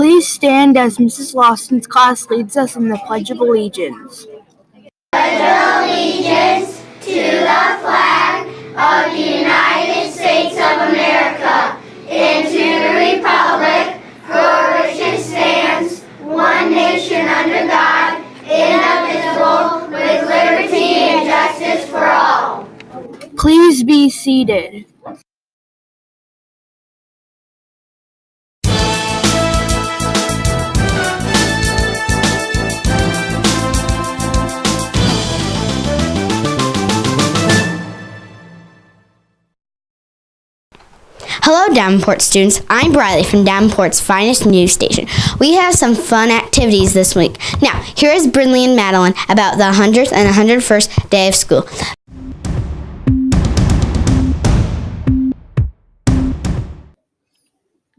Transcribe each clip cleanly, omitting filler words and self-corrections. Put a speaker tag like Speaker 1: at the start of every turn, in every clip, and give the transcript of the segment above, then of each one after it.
Speaker 1: Please stand as Mrs. Lawson's class leads us in the Pledge of Allegiance.
Speaker 2: Pledge of allegiance to the flag of the United States of America and to the republic for which it stands, one nation under God, indivisible, with liberty and justice for all.
Speaker 1: Please be seated.
Speaker 3: Hello Davenport students, I'm Briley from Davenport's finest news station. We have some fun activities this week. Now, here is Brindley and Madeline about the 100th and 101st day of school.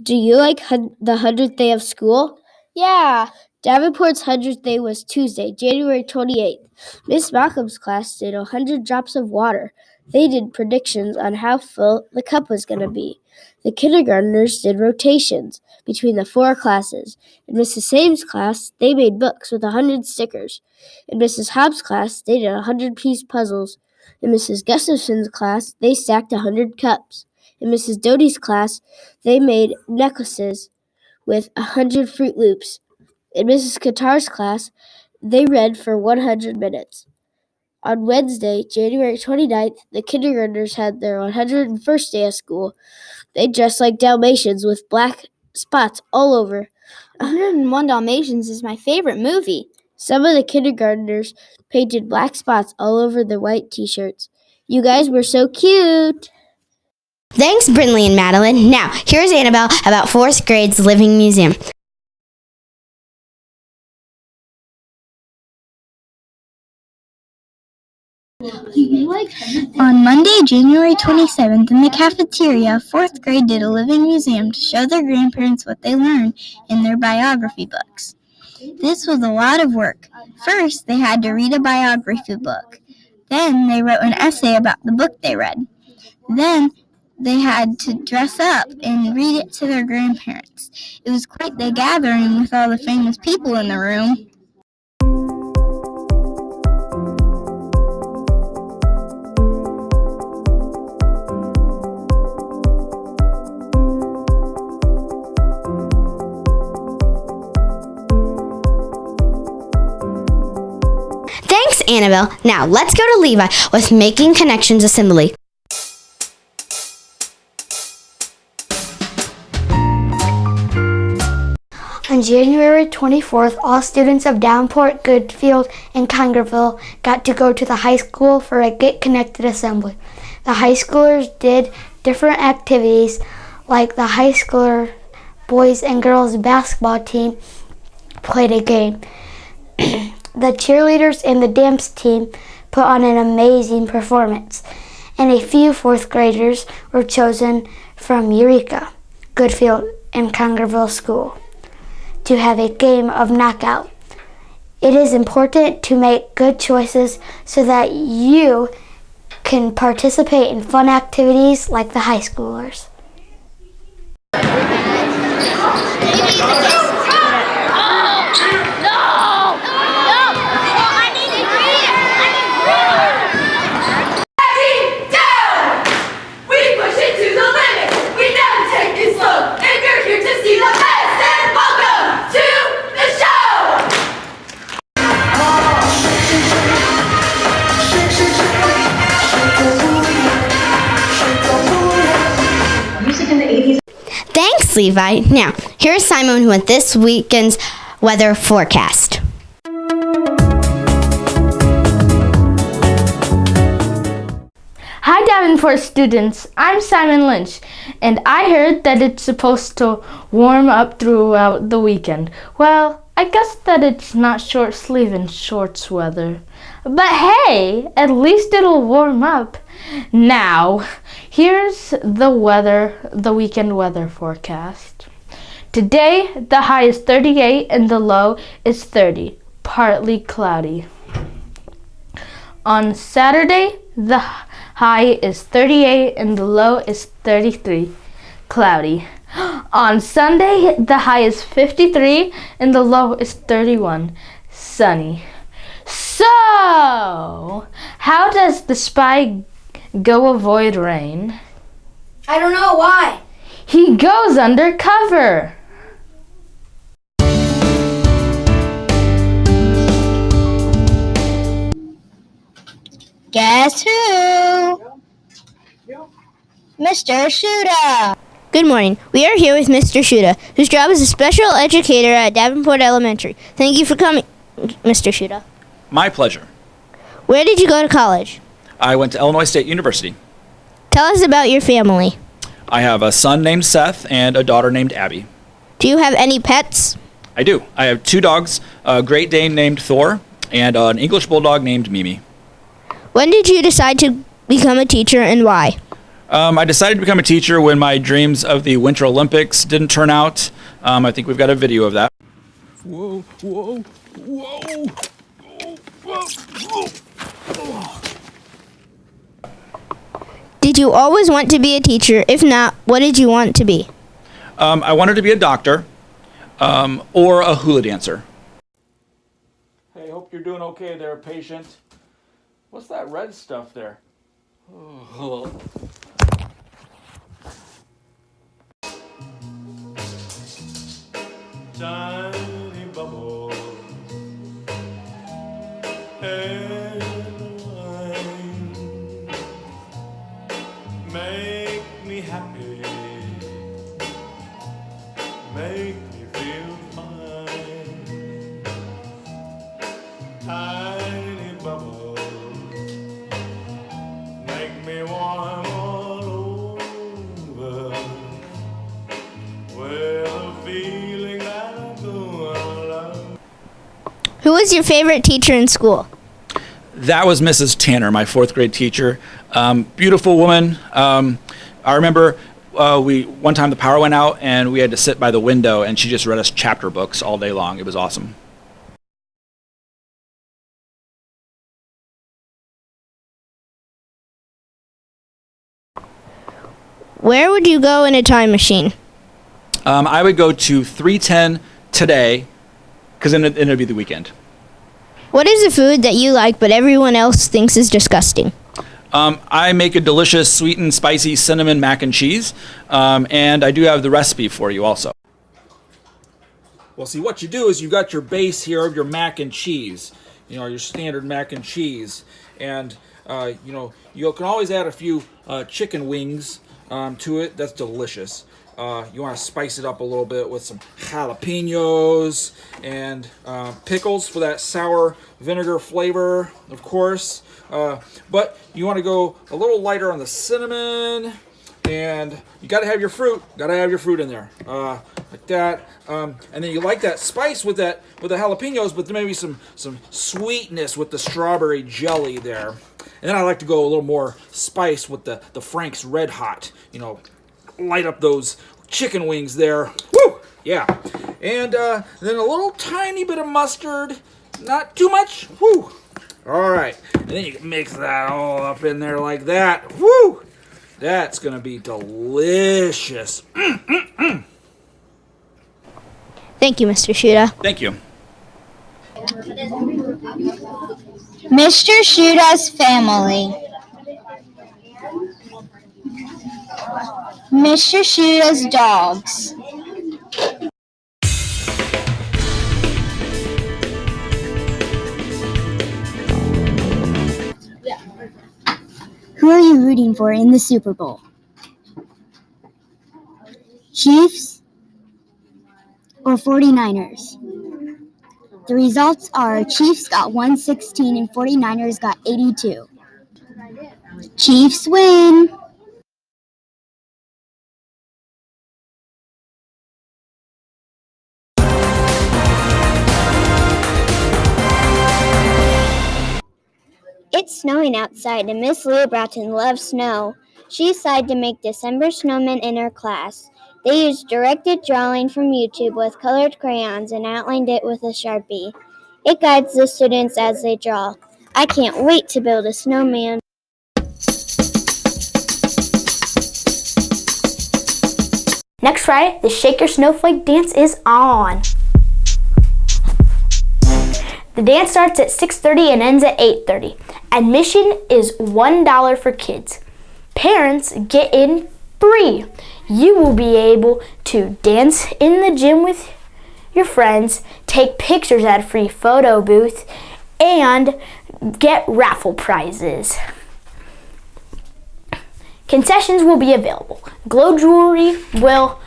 Speaker 4: Do you like the 100th day of school?
Speaker 5: Yeah.
Speaker 4: Davenport's 100th day was Tuesday, January 28th. Miss Malcolm's class did 100 drops of water. They did predictions on how full the cup was going to be. The kindergartners did rotations between the 4 classes. In Mrs. Sames' class, they made books with 100 stickers. In Mrs. Hobbs' class, they did 100-piece puzzles. In Mrs. Gustafson's class, they stacked 100 cups. In Mrs. Doty's class, they made necklaces with 100 Fruit Loops. In Mrs. Qatar's class, they read for 100 minutes. On Wednesday, January 29th, the kindergartners had their 101st day of school. They dressed like Dalmatians with black spots all over.
Speaker 5: 101 Dalmatians is my favorite movie.
Speaker 4: Some of the kindergartners painted black spots all over their white t-shirts. You guys were so cute!
Speaker 3: Thanks, Brindley and Madeline. Now, here's Annabelle about 4th grade's Living Museum.
Speaker 6: On Monday, January 27th, in the cafeteria, 4th grade did a living museum to show their grandparents what they learned in their biography books. This was a lot of work. First, they had to read a biography book. Then, they wrote an essay about the book they read. Then, they had to dress up and read it to their grandparents. It was quite the gathering with all the famous people in the room.
Speaker 3: Thanks, Annabelle. Now, let's go to Levi with Making Connections Assembly.
Speaker 7: On January 24th, all students of Davenport, Goodfield, and Congerville got to go to the high school for a Get Connected assembly. The high schoolers did different activities, like the high schooler boys and girls basketball team played a game. The cheerleaders and the dance team put on an amazing performance, and a few 4th graders were chosen from Eureka, Goodfield, and Congerville School to have a game of knockout. It is important to make good choices so that you can participate in fun activities like the high schoolers.
Speaker 3: Thanks, Levi. Now, here's Simon with this weekend's weather forecast.
Speaker 8: Hi Davenport students, I'm Simon Lynch, and I heard that it's supposed to warm up throughout the weekend. Well, I guess that it's not short sleeve and shorts weather. But hey, at least it'll warm up. Now, here's the weekend weather forecast. Today, the high is 38 and the low is 30, partly cloudy. On Saturday, the high is 38 and the low is 33, cloudy. On Sunday, the high is 53 and the low is 31. Sunny. So, how does the spy go avoid rain?
Speaker 5: I don't know why.
Speaker 8: He goes undercover.
Speaker 6: Guess who? Mr. Siuda.
Speaker 3: Good morning. We are here with Mr. Siuda, whose job is a special educator at Davenport Elementary. Thank you for coming, Mr. Siuda.
Speaker 9: My pleasure.
Speaker 3: Where did you go to college?
Speaker 9: I went to Illinois State University.
Speaker 3: Tell us about your family.
Speaker 9: I have a son named Seth and a daughter named Abby.
Speaker 3: Do you have any pets?
Speaker 9: I do. I have 2 dogs, a Great Dane named Thor and an English Bulldog named Mimi.
Speaker 3: When did you decide to become a teacher and why?
Speaker 9: I decided to become a teacher when my dreams of the Winter Olympics didn't turn out. I think we've got a video of that. Whoa, whoa, whoa, whoa.
Speaker 3: Did you always want to be a teacher? If not, what did you want to be?
Speaker 9: I wanted to be a doctor or a hula dancer. Hey, hope you're doing okay there, patient. What's that red stuff there? Oh.
Speaker 10: Tiny bubbles and wine make me happy, make me feel fine. Tiny bubbles make me warm all over with a feeling that I'm going love.
Speaker 3: Who was your favorite teacher in school?
Speaker 9: That was Mrs. Tanner, my 4th grade teacher. Beautiful woman. I remember one time the power went out and we had to sit by the window and she just read us chapter books all day long. It was awesome.
Speaker 3: Where would you go in a time machine?
Speaker 9: I would go to 310 today because then it'd be the weekend.
Speaker 3: What is a food that you like but everyone else thinks is disgusting?
Speaker 9: I make a delicious sweet and spicy cinnamon mac and cheese, and I do have the recipe for you also. Well, see, what you do is you've got your base here of your mac and cheese, your standard mac and cheese, and you can always add a few chicken wings to it. That's delicious. You want to spice it up a little bit with some jalapenos and pickles for that sour vinegar flavor, of course. But you want to go a little lighter on the cinnamon, and you got to have your fruit. Got to have your fruit in there, like that. And then you like that spice with the jalapenos, but then maybe some sweetness with the strawberry jelly there. And then I like to go a little more spice with the Frank's Red Hot. Light up those chicken wings there. Woo! Yeah. And then a little tiny bit of mustard. Not too much. Woo! All right. And then you can mix that all up in there like that. Woo! That's going to be delicious.
Speaker 3: Thank you, Mr. Siuda.
Speaker 9: Thank you.
Speaker 6: Mr. Siuda's family. Mr. Siuda's dogs. Who are you rooting for in the Super Bowl? Chiefs or 49ers? The results are Chiefs got 116 and 49ers got 82. Chiefs win! It's snowing outside, and Miss Leah Broughton loves snow. She decided to make December snowmen in her class. They used directed drawing from YouTube with colored crayons and outlined it with a Sharpie. It guides the students as they draw. I can't wait to build a snowman.
Speaker 3: Next Friday, the Shake Your Snowflake dance is on. The dance starts at 6:30 and ends at 8:30. Admission is $1 for kids. Parents get in free. You will be able to dance in the gym with your friends, take pictures at a free photo booth, and get raffle prizes. Concessions will be available. Glow jewelry will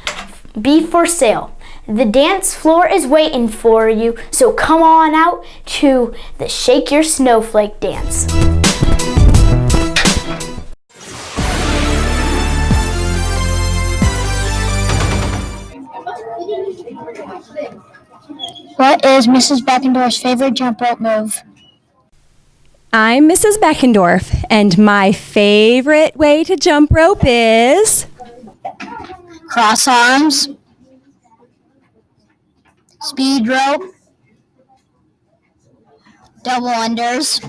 Speaker 3: be for sale. The dance floor is waiting for you, so come on out to the Shake Your Snowflake dance.
Speaker 6: What is Mrs. Benckendorf's favorite jump rope move?
Speaker 11: I'm Mrs. Benckendorf, and my favorite way to jump rope is
Speaker 6: Cross arms, speed rope, double unders,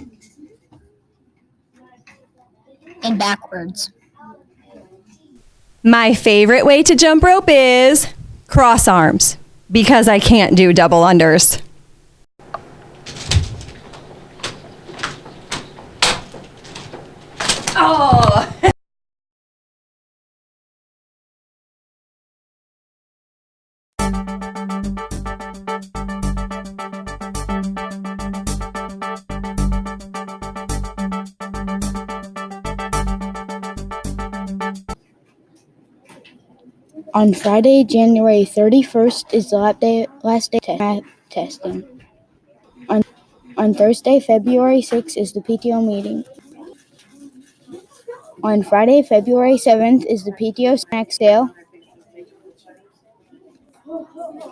Speaker 6: and backwards.
Speaker 11: my favorite way to jump rope is cross arms because I can't do double unders. Oh.
Speaker 1: On Friday, January 31st is the last day of testing. On Thursday, February 6th is the PTO meeting. On Friday, February 7th is the PTO snack sale.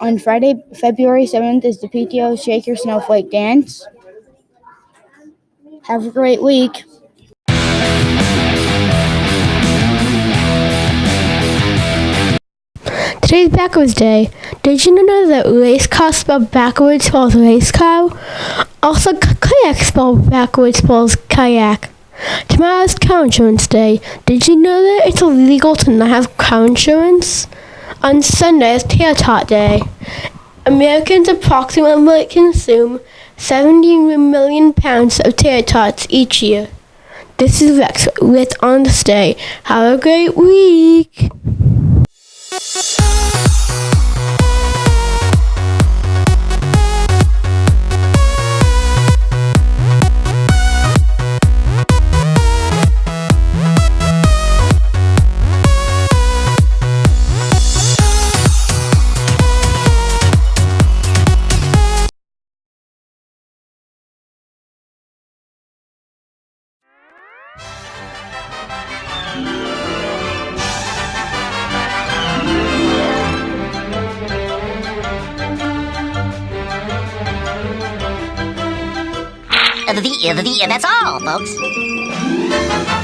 Speaker 1: On Friday, February 7th is the PTO Shake Your Snowflake dance. Have a great week.
Speaker 4: Today's backwards day. Did you know that race car spelled backwards spells race car? Also, kayak spelled backwards spells kayak. Tomorrow's car insurance day. Did you know that it's illegal to not have car insurance? On Sunday is Tater Tot Day. Americans approximately consume 70 million pounds of tater tots each year. This is Rex with On This Day. Have a great week.
Speaker 12: That's all, folks.